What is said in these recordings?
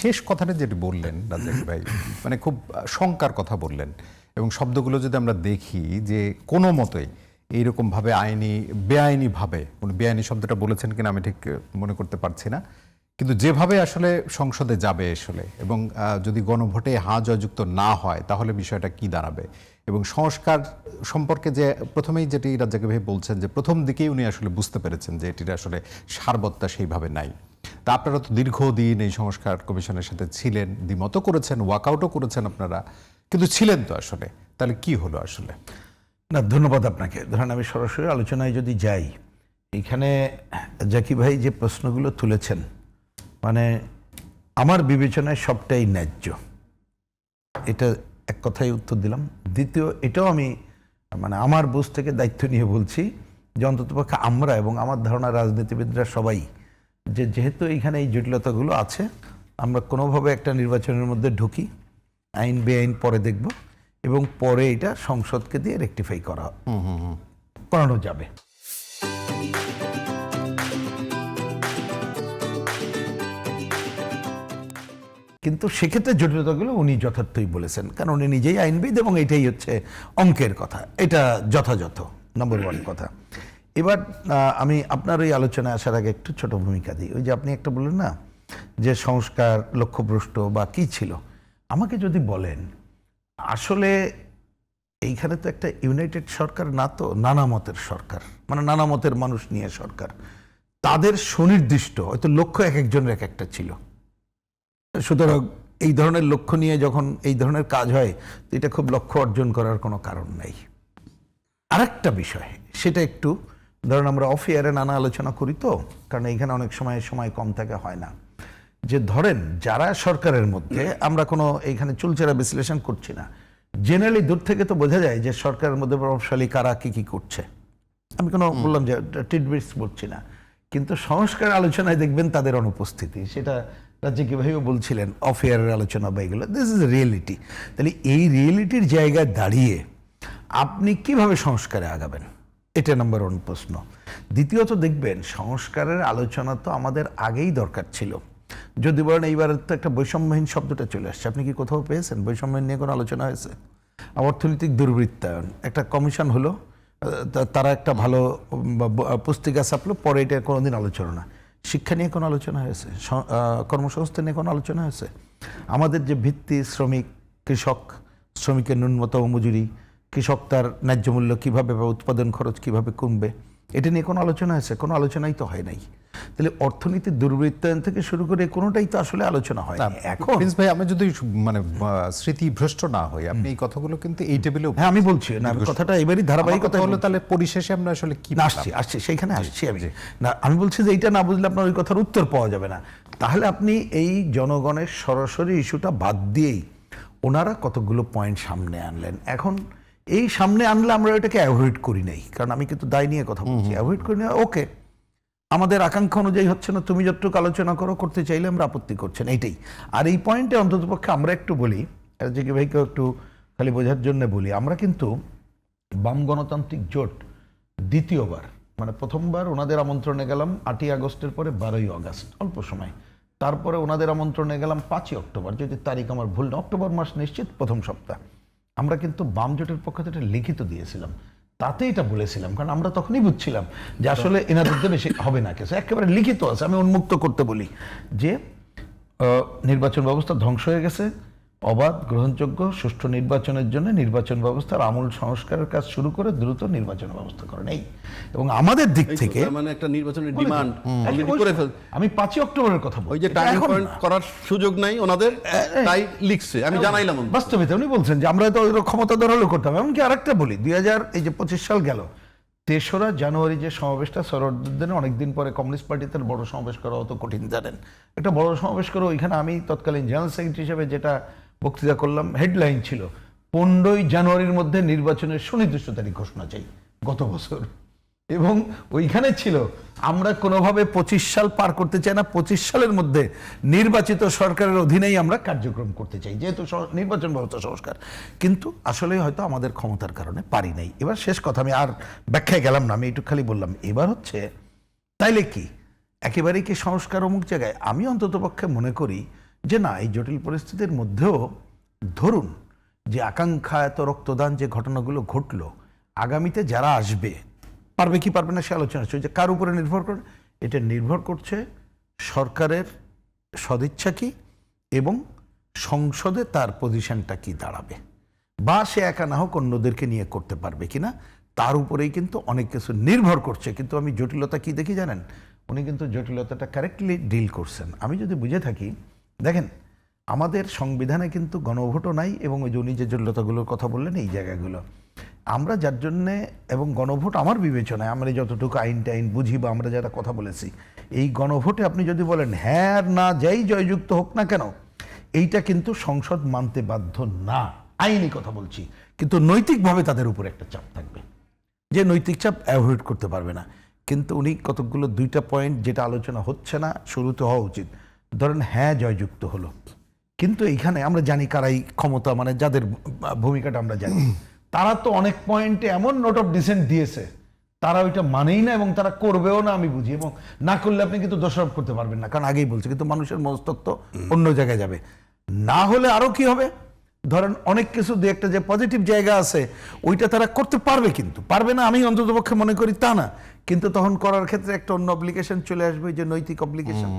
শেষ কথাটা যেটি বললেন রাজ্জাক ভাই, মানে খুব শঙ্কার কথা বললেন, এবং শব্দগুলো যদি আমরা দেখি যে কোনো মতোই এইরকমভাবে বেআইনিভাবে, কোনো বেআইনি শব্দটা বলেছেন কিনা আমি ঠিক মনে করতে পারছি না, কিন্তু যেভাবে আসলে সংসদে যাবে আসলে, এবং যদি গণভোটে হা জয়যুক্ত না হয় তাহলে বিষয়টা কি দাঁড়াবে, এবং সংস্কার সম্পর্কে যে প্রথমেই যেটি রাজ্জাক ভাই বলছেন যে প্রথম দিকেই উনি আসলে বুঝতে পেরেছেন যে এটির আসলে সারবত্তা সেইভাবে নাই। তা আপনারা তো দীর্ঘদিন এই সংস্কার কমিশনের সাথে ছিলেন, দ্বিমতও করেছেন, ওয়াকআউটও করেছেন আপনারা, কিন্তু ছিলেন তো আসলে, তাহলে কি হলো আসলে? না, ধন্যবাদ আপনাকে। ধরেন আমি সরাসরি আলোচনায় যদি যাই, এখানে জাকি ভাই যে প্রশ্নগুলো তুলেছেন, মানে আমার বিবেচনায় সবটাই ন্যায্য। এটা এক কথায় উত্তর দিলাম। দ্বিতীয়, এটাও আমি মানে আমার বুঝ থেকে দায়িত্ব নিয়ে বলছি যে অন্ততপক্ষে আমরা এবং আমার ধারণা রাজনীতিবিদরা সবাই, যে যেহেতু এইখানে এই জটিলতাগুলো আছে, আমরা কোনোভাবে একটা নির্বাচনের মধ্যে ঢুকি, আইন বেআইন পরে দেখব, এবং পরে এটা সংসদকে দিয়ে রেকটিফাই করানো যাবে। কিন্তু সেক্ষেত্রে জটিলতাগুলো উনি যথার্থই বলেছেন, কারণ উনি নিজেই আইনবিদ এবং এটাই হচ্ছে অঙ্কের কথা, এটা যথাযথ নাম্বার ওয়ান কথা। এবার আমি আপনার ওই আলোচনায় আসার আগে একটু ছোট ভূমিকা দিই। ওই যে আপনি একটা বললেন না যে সংস্কার লক্ষ্যভ্রষ্ট বা কী ছিল, আমাকে যদি বলেন আসলে এইখানে তো একটা ইউনাইটেড সরকার না, তো নানা মতের সরকার, মানে নানা মতের মানুষ নিয়ে সরকার, তাদের সুনির্দিষ্ট হয়তো লক্ষ্য এক একজনের এক একটা ছিল। সুতরাং এই ধরনের লক্ষ্য নিয়ে যখন এই ধরনের কাজ হয়, তো এটা খুব লক্ষ্য অর্জন করার কোনো কারণ নেই। আরেকটা বিষয়, সেটা একটু ধরেন আমরা অফ এয়ারে নানা আলোচনা করি, তো কারণ এইখানে অনেক সময় কম থাকে, হয় না, যে ধরেন যারা সরকারের মধ্যে, আমরা কোনো এইখানে চুলচেরা বিশ্লেষণ করছি না, জেনারেলি দূর থেকে তো বোঝা যায় যে সরকারের মধ্যে প্রভাবশালী কারা কি কি করছে। আমি কোনো বললাম যে টিডবিটস বলছি না, কিন্তু সংস্কার আলোচনায় দেখবেন তাদের অনুপস্থিতি। সেটা রাজ্জাকি ভাইও বলছিলেন অফ এয়ারের আলোচনা বা এগুলো, দিস ইজ রিয়েলিটি। তাহলে এই রিয়েলিটির জায়গায় দাঁড়িয়ে আপনি কিভাবে সংস্কারে আগাবেন, এটা নাম্বার ওয়ান প্রশ্ন। দ্বিতীয়ত দেখবেন সংস্কারের আলোচনা তো আমাদের আগেই দরকার ছিল। যদি বলেন এইবার তো একটা বৈষম্যহীন শব্দটা চলে আসছে, আপনি কি কোথাও পেয়েছেন বৈষম্যহীন নিয়ে কোনো আলোচনা হয়েছে? অর্থনৈতিক দুর্বৃত্তায়ন একটা কমিশন হলো, তারা একটা ভালো পুস্তিকা ছাপলো, পরে এটা কোনোদিন আলোচনা না। শিক্ষা নিয়ে কোনো আলোচনা হয়েছে? কর্মসংস্থান নিয়ে কোনো আলোচনা হয়েছে? আমাদের যে ভিত্তি শ্রমিক, কৃষক, শ্রমিকের ন্যূনতম মজুরি, কৃষক তার ন্যায্য মূল্য কীভাবে বা উৎপাদন খরচ কীভাবে কমবে, এটা নিয়ে কোনো আলোচনা হয়েছে? কোনো আলোচনাই তো হয় নাই। তাহলে অর্থনীতির দুর্বৃত্তায়ন থেকে শুরু করে কোনোটাই তো আসলে আলোচনা হয় না। এখন প্রিন্স ভাই, আমি যদি মানে স্মৃতিভ্রষ্ট না হই, আপনি এই কথাগুলো কিন্তু এই টেবিলে, হ্যাঁ আমি বলছি না, আমি কথাটা এবারই ধারাবাহিকতা হলো, তাহলে পরিশেষে আমরা আসলে কি আসছি সেইখানে আসছি আমি না। আমি বলছি যে এইটা না বুঝলে আপনার ওই কথার উত্তর পাওয়া যাবে না। তাহলে আপনি এই জনগণের সরাসরি ইস্যুটা বাদ দিয়েই ওনারা কতগুলো পয়েন্ট সামনে আনলেন। এখন এই সামনে আনলে আমরা এটাকে অ্যাভয়েড করি নাই, কারণ আমি কিন্তু দায় নিয়ে কথা বলছি, অ্যাভয়েড করি না। ওকে, আমাদের আকাঙ্ক্ষা অনুযায়ী হচ্ছে না, তুমি যতটুকু আলোচনা করতে চাইলে আমরা আপত্তি করছেন, এইটাই। আর এই পয়েন্টে অন্ততপক্ষে আমরা একটু বলি, রাজ্জাকি ভাইকেও একটু খালি বোঝার জন্য বলি, আমরা কিন্তু বাম গণতান্ত্রিক জোট দ্বিতীয়বার, মানে প্রথমবার ওনাদের আমন্ত্রণে গেলাম 8ই আগস্টের পরে 12ই আগস্ট, অল্প সময়। তারপরে ওনাদের আমন্ত্রণে গেলাম 5ই অক্টোবর, যদি তারিখ আমার ভুল না, অক্টোবর মাস নিশ্চিত প্রথম সপ্তাহ। আমরা কিন্তু বাম জোটের পক্ষ থেকে লিখিত দিয়েছিলাম, তাতে এটা বলেছিলাম, কারণ আমরা তখনই বুঝছিলাম যে আসলে এনাদের বেশি হবে না কিছু, একেবারে লিখিত আছে, আমি উন্মুক্ত করতে বলি যে নির্বাচন ব্যবস্থা ধ্বংস হয়ে গেছে, অবাধ, গ্রহণযোগ্য, সুষ্ঠু নির্বাচনের জন্য নির্বাচন ব্যবস্থার আমূল সংস্কারের কাজ শুরু করে দ্রুত নির্বাচন ব্যবস্থা করেন। এই এবং আমাদের দিক থেকে মানে একটা নির্বাচনের ডিমান্ড আমি 5ই অক্টোবরের কথা বলি, ওই যে টাইম পয়েন্ট করার সুযোগ নাই ওনাদের, তাই লিখছে, আমি জানাইলাম। বাস্তবিত উনি বলছেন যে আমরা তো ক্ষমতাধর হলেও করতাম। এমনকি আরেকটা বলি, 2025 সাল গেল, 3রা জানুয়ারি যে সমাবেশটা, সরোদ্দিনে অনেকদিন পরে কমিউনিস্ট পার্টিতে বড় সমাবেশ করা অত কঠিন জানেন, একটা বড় সমাবেশ করে ওইখানে আমি তৎকালীন জেনারেল সেক্রেটারি হিসেবে যেটা বক্তৃতা করলাম, হেডলাইন ছিল 15ই জানুয়ারির মধ্যে নির্বাচনের সুনির্দিষ্ট তারিখ ঘোষণা চাই, গত বছর। এবং ওইখানে ছিল আমরা কোনোভাবে 25 সাল পার করতে চাই না, 25 সালের মধ্যে নির্বাচিত সরকারের অধীনেই আমরা কার্যক্রম করতে চাই, যেহেতু নির্বাচন ব্যবস্থা সংস্কার। কিন্তু আসলে হয়তো আমাদের ক্ষমতার কারণে পারি নাই। এবার শেষ কথা, আমি আর ব্যাখ্যায় গেলাম না, আমি একটু খালি বললাম, এবার হচ্ছে তাইলে কি একেবারেই কি সংস্কার অমুক জায়গায়? আমি অন্ততপক্ষে মনে করি যে না, এই জটিল পরিস্থিতির মধ্যেও ধরুন যে আকাঙ্ক্ষা এত রক্তদান যে ঘটনাগুলো ঘটলো, আগামীতে যারা আসবে পারবে কি পারবে না সে আলোচনা হচ্ছে। যে কার উপরে নির্ভর করে? এটা নির্ভর করছে সরকারের সদিচ্ছা কি এবং সংসদে তার পজিশনটা কি দাঁড়াবে, বা সে একা না হোক অন্যদেরকে নিয়ে করতে পারবে কিনা, তার উপরেই কিন্তু অনেক কিছু নির্ভর করছে। কিন্তু আমি জটিলতা কি দেখি জানেন, উনি কিন্তু জটিলতাটা কারেক্টলি ডিল করছেন। আমি যদি বুঝে থাকি, দেখেন আমাদের সংবিধানে কিন্তু গণভোটও নাই, এবং ওই যে উনি যে জটিলতাগুলোর কথা বললেন এই জায়গাগুলো আমরা যার জন্যে, এবং গণভোট আমার বিবেচনায়, আমরা যতটুকু আইন টাইন বুঝি বা আমরা যারা কথা বলেছি, এই গণভোটে আপনি যদি বলেন হ্যাঁ আর না যাই জয়যুক্ত হোক না কেন, এইটা কিন্তু সংসদ মানতে বাধ্য না, আইনি কথা বলছি। কিন্তু নৈতিকভাবে তাদের উপর একটা চাপ থাকবে, যে নৈতিক চাপ অ্যাভয়েড করতে পারবে না। কিন্তু উনি কতকগুলো 2টা পয়েন্ট যেটা আলোচনা হচ্ছে না, শুরুতে হওয়া উচিত। ধরেন হ্যাঁ জয়যুক্ত হলো, কিন্তু এইখানে আমরা জানি কারাই ক্ষমতা, মানে যাদের ভূমিকাটা আমরা জানি, তারা তো অনেক পয়েন্টে এমন নোট অফ ডিসেন্ট দিয়েছে, তারা ওইটা মানেই না এবং তারা করবেও না আমি বুঝি, এবং না করলে আপনি কিন্তু দোষারোপ করতে পারবেন না, কারণ আগেই বলছে। কিন্তু মানুষের মনস্তত্ত্ব অন্য জায়গায় যাবে। না হলে আরো কি হবে, ধরেন অনেক কিছু দু একটা যে পজিটিভ জায়গা আছে ওইটা তারা করতে পারবে, কিন্তু পারবে না আমি অন্ততপক্ষে মনে করি তা না, কিন্তু তখন করার ক্ষেত্রে একটা অন্য অব্লিগেশন চলে আসবে, যে নৈতিক অব্লিগেশন।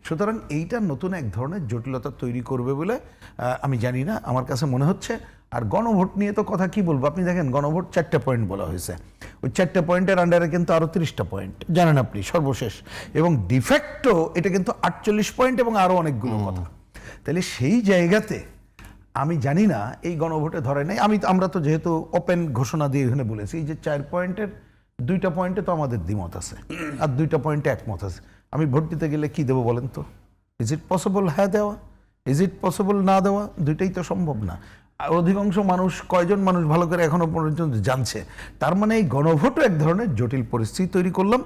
সুতরাং এইটা নতুন এক ধরনের জটিলতা তৈরি করবে বলে আমি জানি না, আমার কাছে মনে হচ্ছে। আর গণভোট নিয়ে তো কথা কি বলবো, আপনি দেখেন গণভোট 4টা পয়েন্ট বলা হয়েছে, ওই 4টা পয়েন্টের আন্ডারে কিন্তু আরো 30টা পয়েন্ট জানেন আপনি সর্বশেষ, এবং ডিফ্যাক্টো এটা কিন্তু 48 পয়েন্ট এবং আরো অনেকগুলো কথা। তাহলে সেই জায়গাতে আমি জানি না এই গণভোটে ধরে নাই। আমরা তো যেহেতু ওপেন ঘোষণা দিয়ে এখানে বলেছি, এই যে 4 পয়েন্টের 2টা পয়েন্টে তো আমাদের দ্বিমত আছে, আর 2টা পয়েন্টে একমত আছে। আমি ভোট দিতে গেলে কি দেবো বলেন তো? ইজ ইট পসিবল হ্যাঁ দেওয়া, ইজ ইট পসিবল না দেওয়া? দুইটাই তো সম্ভব না। আর অধিকাংশ মানুষ, কয়জন মানুষ ভালো করে এখনো পর্যন্ত জানছে? তার মানে এই গণভোটও এক ধরনের জটিল পরিস্থিতি তৈরি করলাম,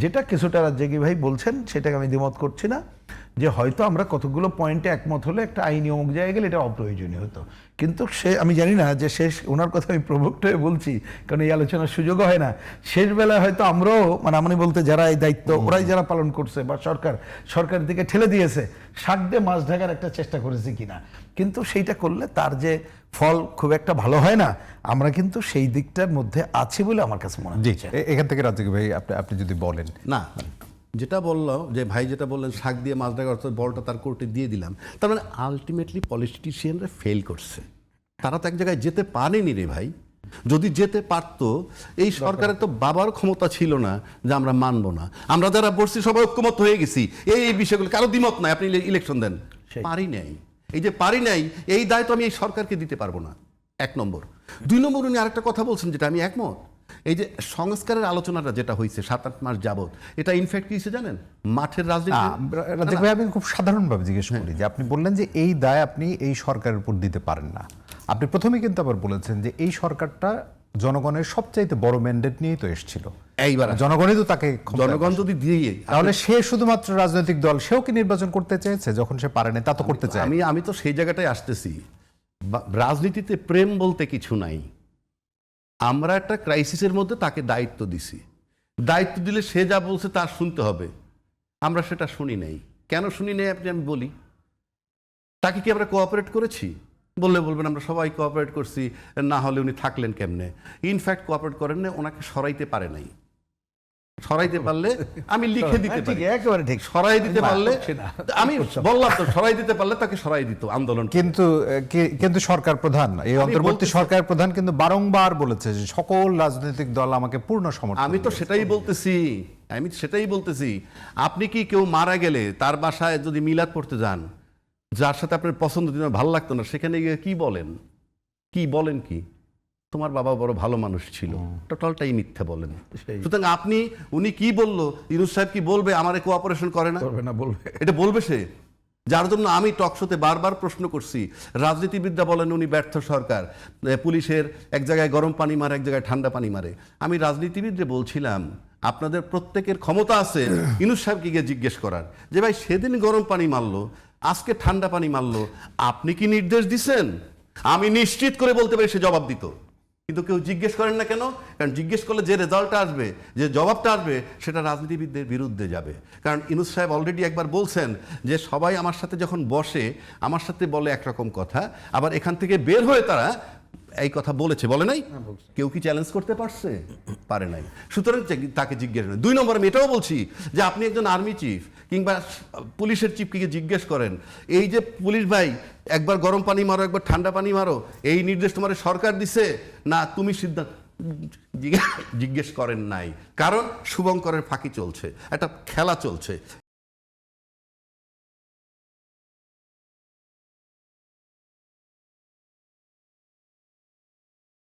যেটা কিছুটা রাজ্জাকি ভাই বলছেন সেটাকে আমি দ্বিমত করছি না, যে হয়তো আমরা কতগুলো পয়েন্টে একমত হলে একটা আইনি অমুক জায়গায় গেলে এটা অপ্রয়োজনীয় হতো। কিন্তু সে, আমি জানি না যে শেষ, ওনার কথা আমি প্রভুক্ত হয়ে বলছি কারণ এই আলোচনার সুযোগও হয় না, শেষ বেলায় হয়তো আমরাও, মানে আমি বলতে যারা এই দায়িত্ব ওরাই যারা পালন করছে বা সরকারের দিকে ঠেলে দিয়েছে, শাক দিয়ে মাছ ঢাকার একটা চেষ্টা করেছি কিনা, কিন্তু সেইটা করলে তার যে ফল খুব একটা ভালো হয় না, আমরা কিন্তু সেই দিকটার মধ্যে আছি বলে আমার কাছে মনে হচ্ছে। এখান থেকে রাজ্জাকি ভাই আপনি যদি বলেন। না, যেটা বললো যে ভাই যেটা বললেন শাক দিয়ে মাছ ঢাকা, অর্থাৎ বলটা তার কোর্টে দিয়ে দিলাম, তার মানে আলটিমেটলি পলিটিশিয়ানরা ফেল করছে। তারা তো এক জায়গায় যেতে পারেনি রে ভাই। যদি যেতে পারতো, এই সরকারের তো বাবার ক্ষমতা ছিল না যে আমরা মানবো না। আমরা যারা বসছি সবাই ঐক্যমত হয়ে গেছি এই বিষয়গুলো, কারো দ্বিমত নাই, আপনি ইলেকশন দেন, পারি নাই। এই যে পারি নাই, এই দায় তো আমি এই সরকারকে দিতে পারবো না, 1 নম্বর। 2 নম্বর, উনি আরেকটা কথা বলছেন যেটা আমি একমত, এই যে সংস্কারের আলোচনাটা যেটা হয়েছে 7-8 মাস যাবত, এটা ইনফ্যাক্ট কি জানেন, মাঠের রাজনীতি। রাজ্জাকি ভাই, আমি খুব সাধারণভাবে জিজ্ঞেস করি যে আপনি বললেন যে এই দায় আপনি এই সরকারের উপর দিতে পারেন না। আপনি প্রথমে কিন্তু আবার বলেছেন যে এই সরকারটা জনগণের সবচাইতে বড় ম্যান্ডেট নিয়েই তো এসেছিল, এইবার জনগণই তো তাকে, জনগণ যদি দিয়ে, তাহলে সে শুধুমাত্র রাজনৈতিক দল, সেও কি নির্বাচন করতে চেয়েছে যখন সে পারেনি? তা তো করতে চায়। আমি তো সেই জায়গাটায় আসতেছি। রাজনীতিতে প্রেম বলতে কিছু নাই। আমরা একটা ক্রাইসিসের মধ্যে তাকে দায়িত্ব দিছি, দায়িত্ব দিলে সে যা বলছে তা শুনতে হবে। আমরা সেটা শুনি নাই। কেন শুনি নাই আপনি আমি বলি। তাকে কি আমরা কোঅপারেট করেছি? বললে বলবেন আমরা সবাই কোঅপারেট করছি, না হলে উনি থাকলেন কেমনে? ইনফ্যাক্ট কোঅপারেট করেন না, ওনাকে সরাইতে পারে নাই। সরাইতে পারলে আমি লিখে দিতে পারি, একেবারে ঠিক, সরাই দিতে পারলে, আমি বললাম তো সরাই দিতে পারলে তাকে সরাই দিত আন্দোলন। কিন্তু সরকার প্রধান, এই অন্তর্বর্তী সরকার প্রধান কিন্তু বারংবার বলেছে যে সকল রাজনৈতিক দল আমাকে পূর্ণ সমর্থন। আমি তো সেটাই বলতেছি। আপনি কি কেউ মারা গেলে তার বাসায় যদি মিলাদ পড়তে যান, যার সাথে আপনার পছন্দ দিন ভালো লাগতো না, সেখানে গিয়ে কি বলেন? কি তোমার বাবা বড় ভালো মানুষ ছিল, টোটালটাই মিথ্যা বলেন। সুতরাং উনি কি বললো, ইউনূস সাহেব কি বলবে আমারে কোঅপারেশন করে না? বলবে, এটা বলবে সে। যার জন্য আমি টকশোতে বারবার প্রশ্ন করছি, রাজনীতিবিদরা বলেন উনি ব্যর্থ সরকার, পুলিশের এক জায়গায় গরম পানি মারে, এক জায়গায় ঠান্ডা পানি মারে। আমি রাজনীতিবিদরে বলছিলাম, আপনাদের প্রত্যেকের ক্ষমতা আছে ইউনূস সাহেবকে গিয়ে জিজ্ঞেস করার যে ভাই সেদিন গরম পানি মারলো, আজকে ঠান্ডা পানি মারলো, আপনি কি নির্দেশ দিছেন? আমি নিশ্চিত করে বলতে পারি সে জবাব দিত। কিন্তু কেউ জিজ্ঞেস করেন না কেন? কারণ জিজ্ঞেস করলে যে রেজাল্টটা আসবে, যে জবাবটা আসবে, সেটা রাজনীতিবিদদের বিরুদ্ধে যাবে। কারণ ইউনূস সাহেব অলরেডি একবার বলছেন যে সবাই আমার সাথে যখন বসে আমার সাথে বলে একরকম কথা, আবার এখান থেকে বের হয়ে তারা এই কথা বলেছে, বলে নাই? কেউ কি চ্যালেঞ্জ করতে পারছে? পারে নাই। সুতরাং তাকে জিজ্ঞেস করেন। 2 নম্বর, আমি এটাও বলছি যে আপনি একজন আর্মি চিফ কিংবা পুলিশের চিফকে জিজ্ঞেস করেন, এই যে পুলিশ ভাই একবার গরম পানি মারো একবার ঠান্ডা পানি মারো, এই নির্দেশ তোমার সরকার দিছে না তুমি সিদ্ধান্ত? জিজ্ঞেস করেন নাই, কারণ শুভঙ্করের ফাঁকি চলছে, একটা খেলা চলছে।